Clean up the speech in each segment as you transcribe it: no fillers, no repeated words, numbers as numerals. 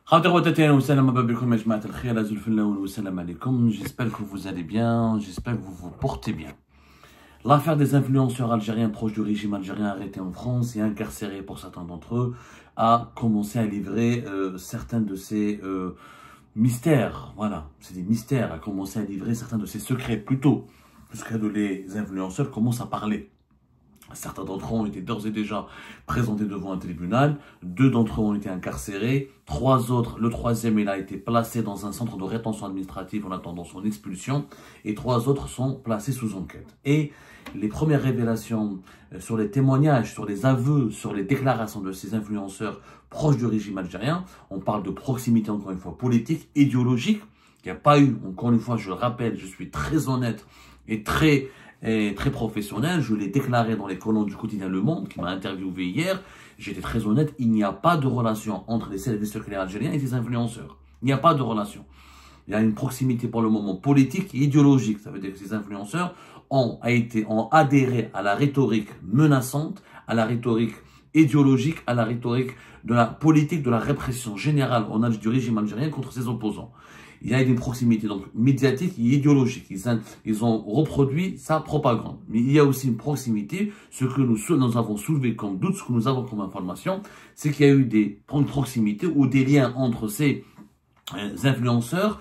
J'espère que vous allez bien, j'espère que vous vous portez bien. L'affaire des influenceurs algériens proches du régime algérien arrêtés en France et incarcérés pour certains d'entre eux a commencé à livrer certains de ces mystères. Voilà, c'est des mystères, a commencé à livrer certains de ces secrets plutôt, puisque les influenceurs commencent à parler. Certains d'entre eux ont été d'ores et déjà présentés devant un tribunal, 2 d'entre eux ont été incarcérés, 3 autres, le 3e il a été placé dans un centre de rétention administrative en attendant son expulsion, et 3 autres sont placés sous enquête. Et les premières révélations sur les témoignages, sur les aveux, sur les déclarations de ces influenceurs proches du régime algérien, on parle de proximité encore une fois politique, idéologique. Il n'y a pas eu, encore une fois je le rappelle, je suis très honnête et très professionnel, je l'ai déclaré dans les colonnes du quotidien Le Monde, qui m'a interviewé hier, j'étais très honnête, il n'y a pas de relation entre les services secrets algériens et ces influenceurs. Il n'y a pas de relation. Il y a une proximité pour le moment politique et idéologique. Ça veut dire que ces influenceurs ont adhéré à la rhétorique menaçante, à la rhétorique idéologique, à la rhétorique de la politique de la répression générale du régime algérien contre ses opposants. Il y a une proximité donc médiatique et idéologique. Ils ont reproduit sa propagande. Mais il y a aussi une proximité. Ce que nous avons soulevé comme doute, ce que nous avons comme information, c'est qu'il y a eu une proximité ou des liens entre ces influenceurs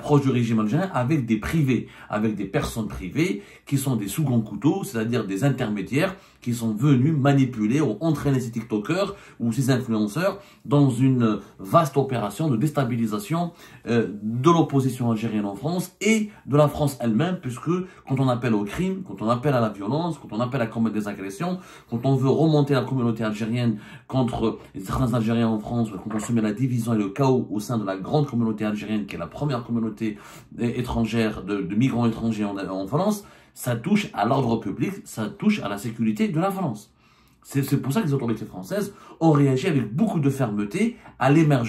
proches du régime algérien avec des privés, avec des personnes privées qui sont des seconds couteaux, c'est-à-dire des intermédiaires qui sont venus manipuler ou entraîner ces TikTokers ou ces influenceurs dans une vaste opération de déstabilisation de l'opposition algérienne en France et de la France elle-même, puisque quand on appelle au crime, quand on appelle à la violence, quand on appelle à commettre des agressions, quand on veut remonter la communauté algérienne contre certains Algériens en France, quand on se met la division et le chaos au sein de la grande communauté algérienne, qui est la première communauté étrangère de migrants étrangers en France, ça touche à l'ordre public, ça touche à la sécurité de la France. C'est pour ça que les autorités françaises ont réagi avec beaucoup de fermeté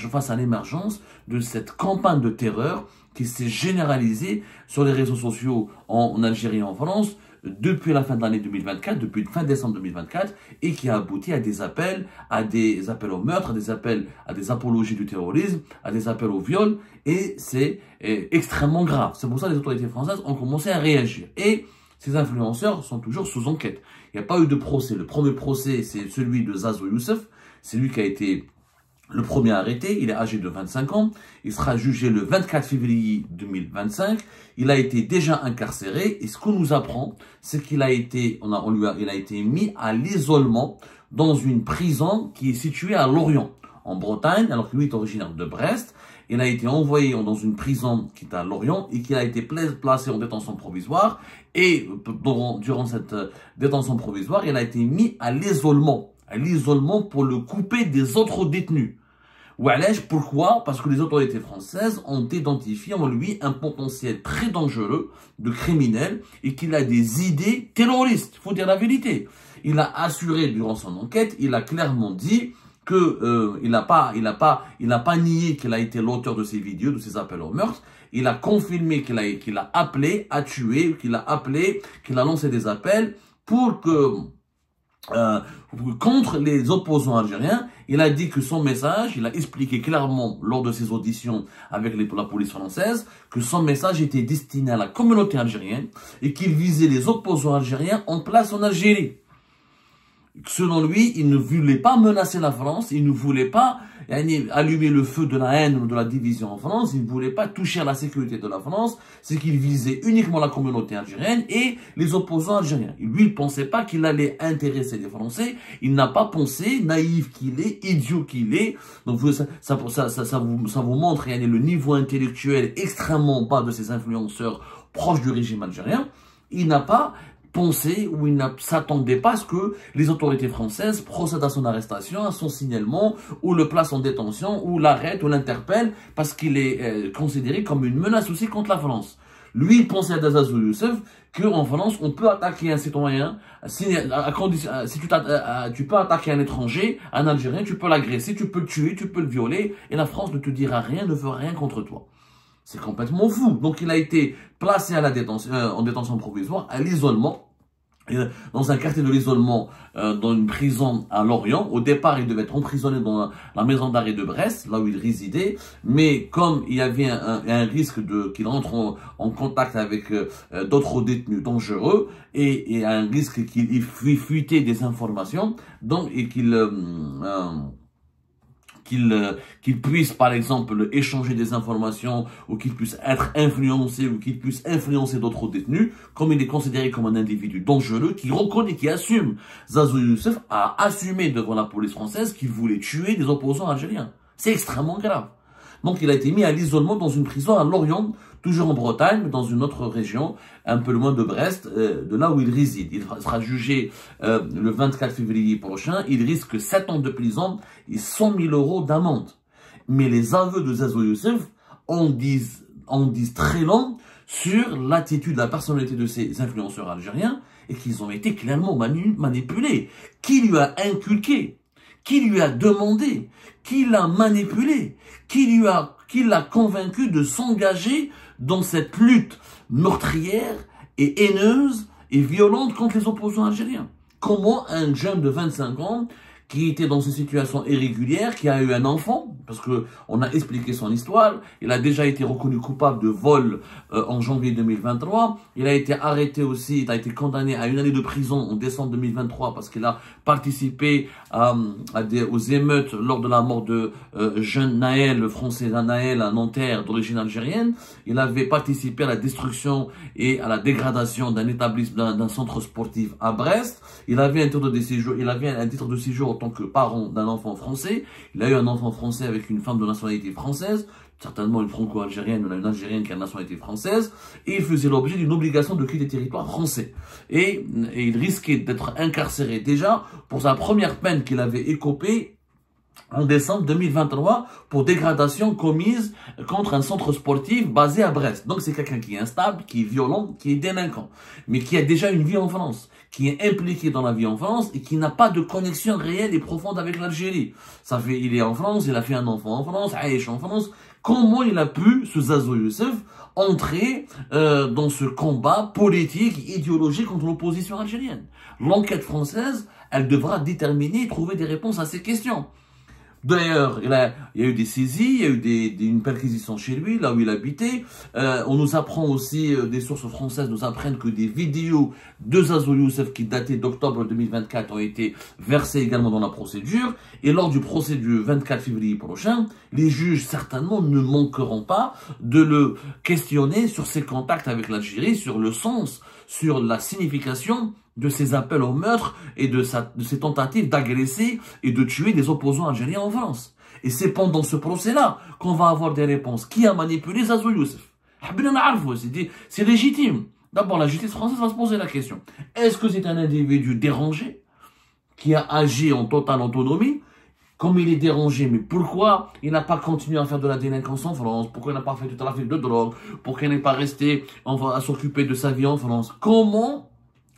face à l'émergence de cette campagne de terreur qui s'est généralisée sur les réseaux sociaux en Algérie et en France depuis la fin de l'année 2024, depuis fin décembre 2024, et qui a abouti à des appels au meurtre, à des apologies du terrorisme, à des appels au viol, et c'est extrêmement grave. C'est pour ça que les autorités françaises ont commencé à réagir. Et ces influenceurs sont toujours sous enquête. Il n'y a pas eu de procès. Le premier procès, c'est celui de Zazo Youssef. C'est lui qui a été le premier arrêté. Il est âgé de 25 ans. Il sera jugé le 24 février 2025. Il a été déjà incarcéré. Et ce qu'on nous apprend, c'est qu'il a été, il a été mis à l'isolement dans une prison qui est située à Lorient, en Bretagne, alors que lui est originaire de Brest. Il a été envoyé dans une prison qui est à Lorient et qui a été placé en détention provisoire. Et durant cette détention provisoire, il a été mis à l'isolement pour le couper des autres détenus. Pourquoi? Parce que les autorités françaises ont identifié en lui un potentiel très dangereux de criminel et qu'il a des idées terroristes. Il faut dire la vérité. Il a assuré durant son enquête, il a clairement dit que il n'a pas nié qu'il a été l'auteur de ces vidéos, de ces appels au meurtre. Il a confirmé qu'il a appelé à tuer, qu'il a lancé des appels pour contre les opposants algériens. Il a dit que son message, il a expliqué clairement lors de ses auditions avec la police française, que son message était destiné à la communauté algérienne et qu'il visait les opposants algériens en place en Algérie. Selon lui, il ne voulait pas menacer la France, il ne voulait pas allumer le feu de la haine ou de la division en France, il ne voulait pas toucher à la sécurité de la France, c'est qu'il visait uniquement la communauté algérienne et les opposants algériens. Lui, il ne pensait pas qu'il allait intéresser les Français, il n'a pas pensé, naïf qu'il est, idiot qu'il est. Donc ça vous montre le niveau intellectuel extrêmement bas de ces influenceurs proches du régime algérien. Il n'a pas pensé ou il ne s'attendait pas à ce que les autorités françaises procèdent à son arrestation, à son signalement, ou le placent en détention, ou l'arrêtent, ou l'interpellent, parce qu'il est considéré comme une menace aussi contre la France. Lui, il pensait à Zazo Youssef qu'en France, on peut attaquer un citoyen, si tu peux attaquer un étranger, un Algérien, tu peux l'agresser, tu peux le tuer, tu peux le violer, et la France ne te dira rien, ne fera rien contre toi. C'est complètement fou. Donc, il a été placé à en détention provisoire, à l'isolement, dans un quartier de l'isolement, dans une prison à Lorient. Au départ, il devait être emprisonné dans la maison d'arrêt de Brest, là où il résidait. Mais comme il y avait un risque qu'il entre en contact avec d'autres détenus dangereux et un risque qu'il fuitait des informations, donc et qu'il puisse, par exemple, échanger des informations ou qu'il puisse être influencé ou qu'il puisse influencer d'autres détenus, comme il est considéré comme un individu dangereux, qui reconnaît, qui assume. Zazo Youssef a assumé devant la police française qu'il voulait tuer des opposants algériens. C'est extrêmement grave. Donc il a été mis à l'isolement dans une prison à Lorient, toujours en Bretagne, dans une autre région, un peu loin de Brest, de là où il réside. Il sera jugé le 24 février prochain. Il risque 7 ans de prison et 100 000 € d'amende. Mais les aveux de Zazo Youssef en disent très long sur l'attitude, la personnalité de ces influenceurs algériens et qu'ils ont été clairement manipulés. Qui lui a inculqué? Qui lui a demandé? Qui l'a manipulé? Qui l'a convaincu de s'engager dans cette lutte meurtrière et haineuse et violente contre les opposants algériens? Comment un jeune de 25 ans qui était dans une situation irrégulière, qui a eu un enfant, parce que on a expliqué son histoire, il a déjà été reconnu coupable de vol en janvier 2023, il a été arrêté aussi, il a été condamné à 1 année de prison en décembre 2023 parce qu'il a participé aux émeutes lors de la mort de jeune Naël, le français Naël, un Nanterre d'origine algérienne. Il avait participé à la destruction et à la dégradation d'un établissement, d'un centre sportif à Brest. Il avait un titre de séjour en tant que parent d'un enfant français. Il a eu un enfant français avec une femme de nationalité française, certainement une franco-algérienne ou une algérienne qui a une nationalité française, et il faisait l'objet d'une obligation de quitter le territoire français. Et il risquait d'être incarcéré déjà pour sa première peine qu'il avait écopée en décembre 2023 pour dégradation commise contre un centre sportif basé à Brest. Donc c'est quelqu'un qui est instable, qui est violent, qui est délinquant, mais qui a déjà une vie en France, qui est impliqué dans la vie en France et qui n'a pas de connexion réelle et profonde avec l'Algérie. Il est en France, il a fait un enfant en France, Aïch en France. Comment il a pu, ce Zazo Youssef, entrer dans ce combat politique, idéologique contre l'opposition algérienne? L'enquête française, elle devra déterminer et trouver des réponses à ces questions. D'ailleurs, il y a eu des saisies, il y a eu une perquisition chez lui, là où il habitait. On nous apprend aussi, des sources françaises nous apprennent que des vidéos de Zazo Youssef qui dataient d'octobre 2024 ont été versées également dans la procédure. Et lors du procès du 24 février prochain, les juges certainement ne manqueront pas de le questionner sur ses contacts avec l'Algérie, sur le sens, sur la signification de ses appels au meurtre et de ses tentatives d'agresser et de tuer des opposants algériens en France. Et c'est pendant ce procès-là qu'on va avoir des réponses. Qui a manipulé Zazo Youssef? C'est légitime. D'abord, la justice française va se poser la question. Est-ce que c'est un individu dérangé qui a agi en totale autonomie? Comme il est dérangé, mais pourquoi il n'a pas continué à faire de la délinquance en France? Pourquoi il n'a pas fait du trafic de drogue? Pourquoi il n'est pas resté à s'occuper de sa vie en France? Comment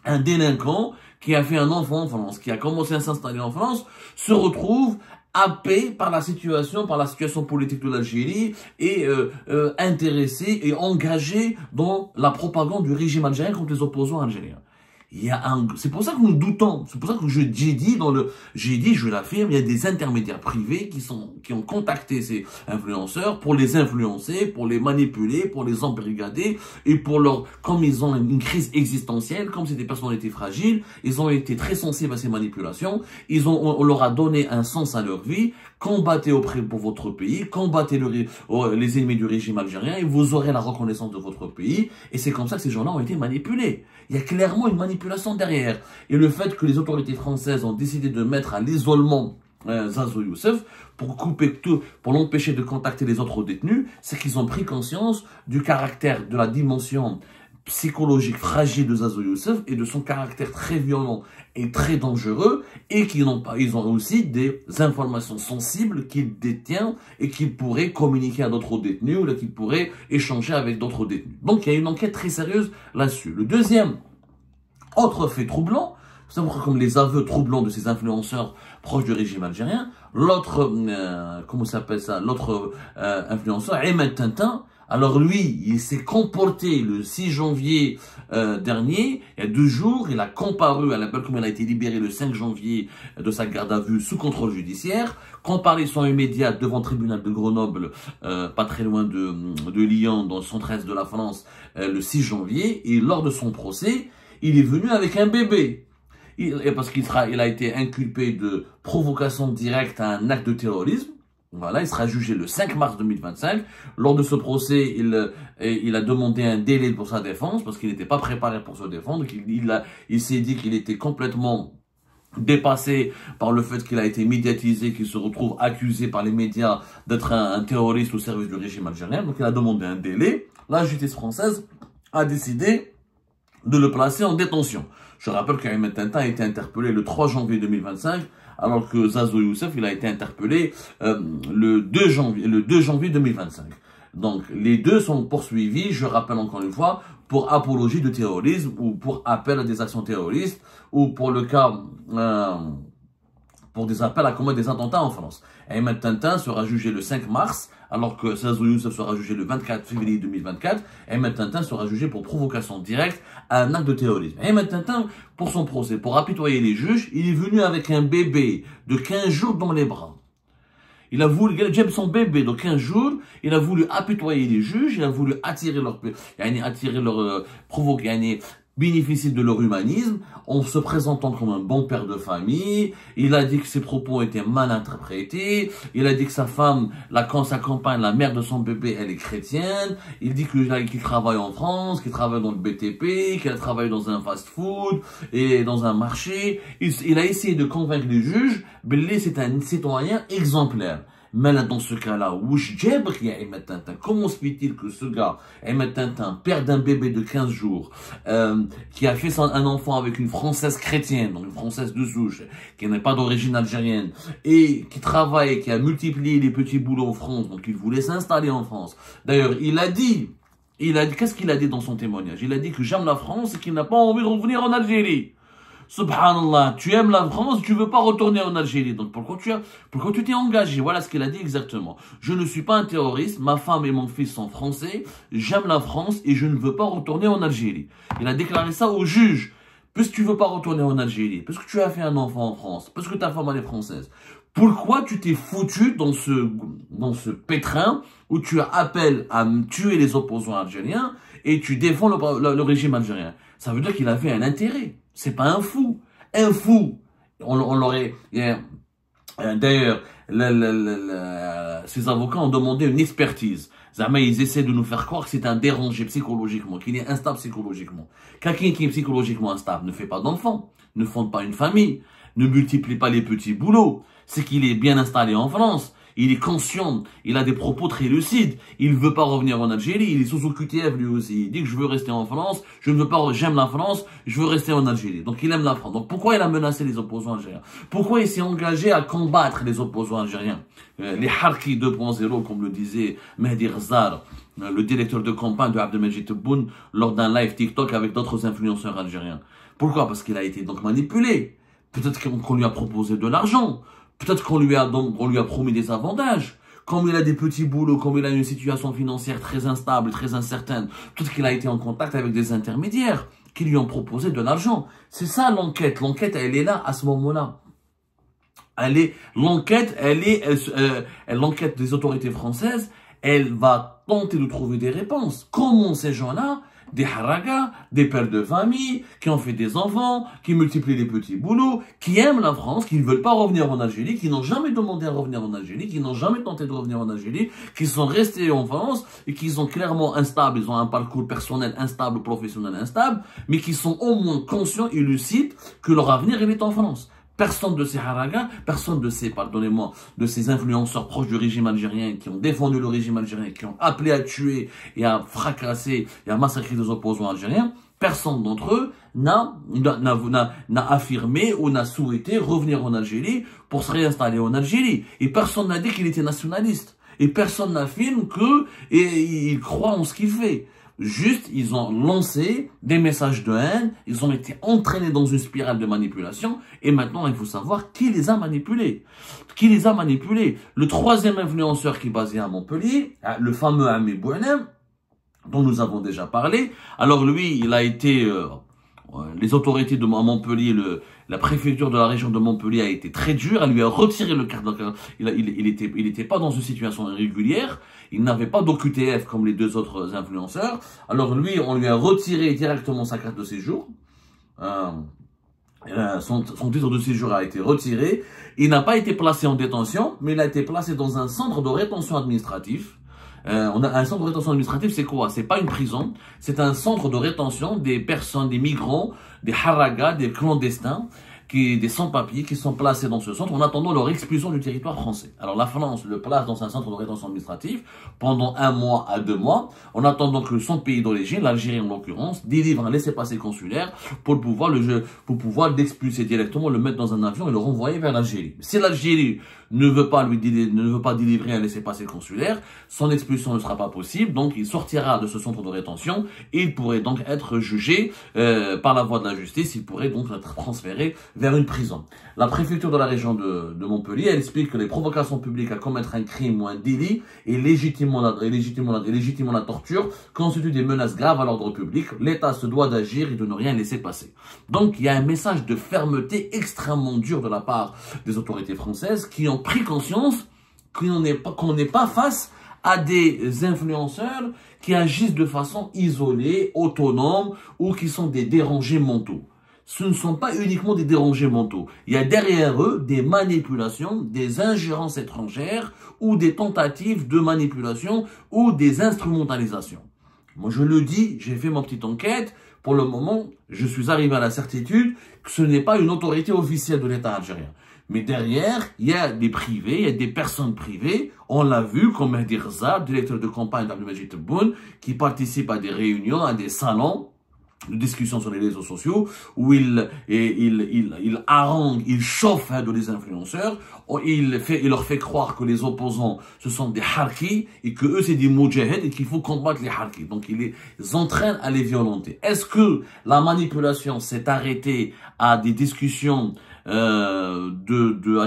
un délinquant qui a fait un enfant en France, qui a commencé à s'installer en France, se retrouve happé par la situation politique de l'Algérie et intéressé et engagé dans la propagande du régime algérien contre les opposants algériens? C'est pour ça que nous doutons, c'est pour ça que j'ai dit, je l'affirme, il y a des intermédiaires privés qui ont contacté ces influenceurs pour les influencer, pour les manipuler, pour les embrigader et comme ils ont une crise existentielle, comme c'est des personnalités fragiles, ils ont été très sensibles à ces manipulations, on leur a donné un sens à leur vie. Combattez pour votre pays, combattez les ennemis du régime algérien et vous aurez la reconnaissance de votre pays. Et c'est comme ça que ces gens-là ont été manipulés. Il y a clairement une manipulation derrière. Et le fait que les autorités françaises ont décidé de mettre à l'isolement Zazo Youssef pour l'empêcher de contacter les autres détenus, c'est qu'ils ont pris conscience du caractère, de la dimension psychologique fragile de Zazo Youssef et de son caractère très violent et très dangereux, et ils ont aussi des informations sensibles qu'il détient et qu'il pourrait communiquer à d'autres détenus ou qu'il pourrait échanger avec d'autres détenus. Donc il y a une enquête très sérieuse là-dessus. Le deuxième autre fait troublant, c'est comme les aveux troublants de ces influenceurs proches du régime algérien, l'autre influenceur, Ahmed Tintin, Alors lui, il s'est comporté le 6 janvier dernier, il y a 2 jours, il a comparu à l'appel comme il a été libéré le 5 janvier de sa garde à vue sous contrôle judiciaire, comparution immédiate devant le tribunal de Grenoble, pas très loin de Lyon, dans le 113 de la France, le 6 janvier, et lors de son procès, il est venu avec un bébé. Parce qu'il a été inculpé de provocation directe à un acte de terrorisme. Voilà, il sera jugé le 5 mars 2025. Lors de ce procès, il a demandé un délai pour sa défense parce qu'il n'était pas préparé pour se défendre. Il s'est dit qu'il était complètement dépassé par le fait qu'il a été médiatisé, qu'il se retrouve accusé par les médias d'être un terroriste au service du régime algérien. Donc il a demandé un délai. La justice française a décidé de le placer en détention. Je rappelle qu'Ahmed Tintin a été interpellé le 3 janvier 2025, alors que Zazo Youssef, il a été interpellé le 2 janvier 2025. Donc, les deux sont poursuivis, je rappelle encore une fois, pour apologie de terrorisme, ou pour appel à des actions terroristes, ou pour le cas... pour des appels à commettre des attentats en France. Ahmed Tintin sera jugé le 5 mars, alors que Zazo Youssef sera jugé le 24 février 2024. Ahmed Tintin sera jugé pour provocation directe à un acte de terrorisme. Ahmed Tintin, pour son procès, pour apitoyer les juges, il est venu avec un bébé de 15 jours dans les bras. Il a voulu, j'aime son bébé de 15 jours, il a voulu apitoyer les juges, il a voulu attirer provoquer, bénéficier de leur humanisme en se présentant comme un bon père de famille. Il a dit que ses propos étaient mal interprétés. Il a dit que sa femme, sa compagne, la mère de son bébé, elle est chrétienne. Il dit qu'il travaille en France, qu'il travaille dans le BTP, qu'il a travaillé dans un fast-food et dans un marché. Il a essayé de convaincre les juges, Belé, c'est un citoyen exemplaire. Mais là, dans ce cas-là, comment se fait-il que ce gars, Ahmed Tintin, père d'un bébé de 15 jours, qui a fait un enfant avec une Française chrétienne, donc une Française de souche, qui n'est pas d'origine algérienne, et qui travaille, qui a multiplié les petits boulots en France, donc il voulait s'installer en France. D'ailleurs, qu'est-ce qu'il a dit dans son témoignage? Il a dit que j'aime la France et qu'il n'a pas envie de revenir en Algérie. Subhanallah, tu aimes la France, tu veux pas retourner en Algérie. Donc pourquoi tu t'es engagé? Voilà ce qu'il a dit exactement. Je ne suis pas un terroriste, ma femme et mon fils sont français, j'aime la France et je ne veux pas retourner en Algérie. Il a déclaré ça au juge. Puisque tu veux pas retourner en Algérie, parce que tu as fait un enfant en France, parce que ta femme elle est française, pourquoi tu t'es foutu dans ce pétrin où tu appelles à tuer les opposants algériens et tu défends le régime algérien? Ça veut dire qu'il avait un intérêt. C'est pas un fou. Un fou. On l'aurait... D'ailleurs, ces avocats ont demandé une expertise. Ils essaient de nous faire croire que c'est un dérangé psychologiquement, qu'il est instable psychologiquement. Quelqu'un qui est psychologiquement instable ne fait pas d'enfants, ne fonde pas une famille, ne multiplie pas les petits boulots. C'est qu'il est bien installé en France. Il est conscient, il a des propos très lucides, il veut pas revenir en Algérie, il est sous OQTF lui aussi, il dit que je veux rester en France, j'aime la France, je veux rester en Algérie. Donc il aime la France. Donc pourquoi il a menacé les opposants algériens? Pourquoi il s'est engagé à combattre les opposants algériens? Les Harki 2.0, comme le disait Mehdi Ghzar, le directeur de campagne de Abdelmajid Tebboune, lors d'un live TikTok avec d'autres influenceurs algériens. Pourquoi? Parce qu'il a été donc manipulé. Peut-être qu'on lui a proposé de l'argent. Peut-être qu'on lui a promis des avantages. Comme il a des petits boulots, comme il a une situation financière très instable, très incertaine, peut-être qu'il a été en contact avec des intermédiaires qui lui ont proposé de l'argent. C'est ça l'enquête. L'enquête, elle est là à ce moment-là. L'enquête des autorités françaises, elle va tenter de trouver des réponses. Comment ces gens-là, des haragas, des pères de famille, qui ont fait des enfants, qui multiplient les petits boulots, qui aiment la France, qui ne veulent pas revenir en Algérie, qui n'ont jamais demandé à revenir en Algérie, qui n'ont jamais tenté de revenir en Algérie, qui sont restés en France et qui sont clairement instables, ils ont un parcours personnel instable, professionnel instable, mais qui sont au moins conscients et lucides que leur avenir, il est en France. Personne de ces haragas, personne de ces influenceurs proches du régime algérien qui ont défendu le régime algérien, qui ont appelé à tuer et à fracasser et à massacrer des opposants algériens, personne d'entre eux n'a affirmé ou n'a souhaité revenir en Algérie pour se réinstaller en Algérie. Et personne n'a dit qu'il était nationaliste. Et personne n'affirme qu'il croit en ce qu'il fait. Juste, ils ont lancé des messages de haine, ils ont été entraînés dans une spirale de manipulation, et maintenant, il faut savoir qui les a manipulés. Qui les a manipulés? Le troisième influenceur qui est basé à Montpellier, le fameux Ami Bouanem, dont nous avons déjà parlé. Alors lui, il a été, les autorités de Montpellier, la préfecture de la région de Montpellier a été très dure. Elle lui a retiré le carte. Il était pas dans une situation irrégulière. Il n'avait pas d'OQTF comme les deux autres influenceurs. Alors lui, on lui a retiré directement sa carte de séjour. Son titre de séjour a été retiré. Il n'a pas été placé en détention, mais il a été placé dans un centre de rétention administratif. On a un centre de rétention administrative, c'est quoi? C'est pas une prison, c'est un centre de rétention des personnes, des migrants, des haragas, des clandestins, des sans-papiers qui sont placés dans ce centre en attendant leur expulsion du territoire français. Alors la France le place dans un centre de rétention administrative pendant 1 mois à 2 mois, en attendant que son pays d'origine, l'Algérie en l'occurrence, délivre un laissez-passer consulaire pour pouvoir l'expulser directement, le mettre dans un avion et le renvoyer vers l'Algérie. Si l'Algérie ne veut pas délivrer un laissez-passer consulaire, son expulsion ne sera pas possible, donc il sortira de ce centre de rétention et il pourrait donc être jugé par la voie de la justice, il pourrait donc être transféré vers une prison. La préfecture de la région de Montpellier, elle explique que les provocations publiques à commettre un crime ou un délit et légitimement la torture constituent des menaces graves à l'ordre public. L'État se doit d'agir et de ne rien laisser passer. Donc il y a un message de fermeté extrêmement dur de la part des autorités françaises qui ont pris conscience qu'on n'est pas face à des influenceurs qui agissent de façon isolée, autonome ou qui sont des dérangés mentaux. Ce ne sont pas uniquement des dérangés mentaux. Il y a derrière eux des manipulations, des ingérences étrangères ou des tentatives de manipulation ou des instrumentalisations. Moi, je le dis, j'ai fait ma petite enquête. Pour le moment, je suis arrivé à la certitude que ce n'est pas une autorité officielle de l'État algérien. Mais derrière, il y a des privés, il y a des personnes privées. On l'a vu, comme Mehdi Ghazal, directeur de campagne d'Abdelmajid Tebboune, qui participe à des réunions, à des salons de discussion sur les réseaux sociaux où il harangue, il chauffe de les influenceurs, il leur fait croire que les opposants ce sont des harkis et que eux c'est des moudjahid et qu'il faut combattre les harkis. Donc il les entraîne à les violenter. Est-ce que la manipulation s'est arrêtée à des discussions à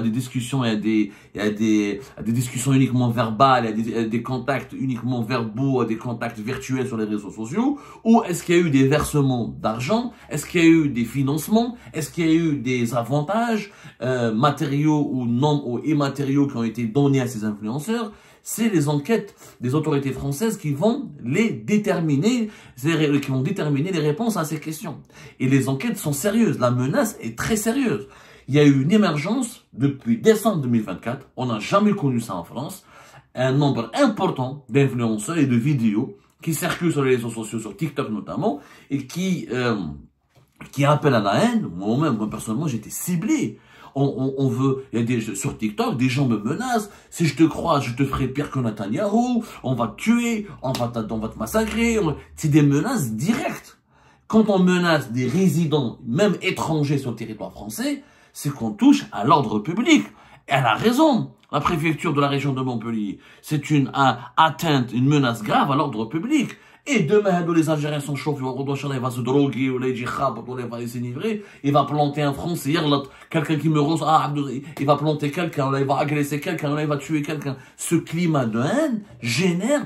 des discussions et à des discussions uniquement verbales, à des contacts uniquement verbaux, à des contacts virtuels sur les réseaux sociaux, ou est-ce qu'il y a eu des versements d'argent, est-ce qu'il y a eu des financements, est-ce qu'il y a eu des avantages matériaux ou non ou immatériaux qui ont été donnés à ces influenceurs? C'est les enquêtes des autorités françaises qui vont déterminer les réponses à ces questions. Et les enquêtes sont sérieuses, la menace est très sérieuse. Il y a eu une émergence depuis décembre 2024, on n'a jamais connu ça en France, un nombre important d'influenceurs et de vidéos qui circulent sur les réseaux sociaux, sur TikTok notamment, et qui appellent à la haine. Moi personnellement, j'étais ciblé. Sur TikTok, des gens me menacent. Si je te croise, je te ferai pire que Netanyahou. On va te tuer, on va te massacrer. C'est des menaces directes. Quand on menace des résidents, même étrangers sur le territoire français, c'est qu'on touche à l'ordre public. Et elle a raison. La préfecture de la région de Montpellier, c'est une atteinte, une menace grave à l'ordre public. Et demain, les Algériens sont chauffés, il va se droguer, il va s'enivrer, il va planter un Français, quelqu'un qui me rose, il va planter quelqu'un, il va agresser quelqu'un, il va tuer quelqu'un. Ce climat de haine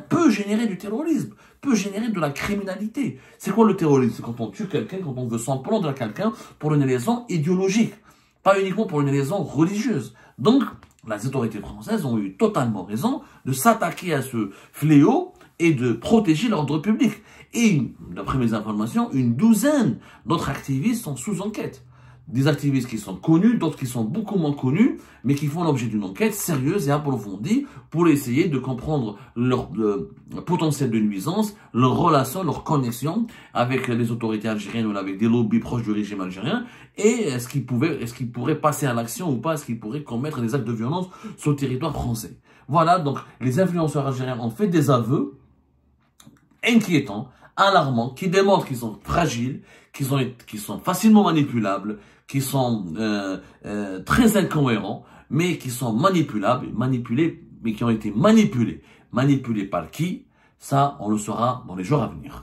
peut générer du terrorisme, peut générer de la criminalité. C'est quoi le terrorisme? C'est quand on tue quelqu'un, quand on veut s'en prendre à quelqu'un pour une raison idéologique, pas uniquement pour une raison religieuse. Donc, les autorités françaises ont eu totalement raison de s'attaquer à ce fléau et de protéger l'ordre public. Et, d'après mes informations, une douzaine d'autres activistes sont sous enquête. Des activistes qui sont connus, d'autres qui sont beaucoup moins connus, mais qui font l'objet d'une enquête sérieuse et approfondie pour essayer de comprendre leur potentiel de nuisance, leur relation, leur connexion avec les autorités algériennes ou avec des lobbies proches du régime algérien, et est-ce qu'ils pourraient passer à l'action ou pas, est-ce qu'ils pourraient commettre des actes de violence sur le territoire français. Voilà, donc les influenceurs algériens ont fait des aveux inquiétants, alarmants, qui démontrent qu'ils sont fragiles, qu'ils sont facilement manipulables, qui sont très incohérents, mais qui sont manipulés, mais qui ont été manipulés. Manipulés par qui? Ça, on le saura dans les jours à venir.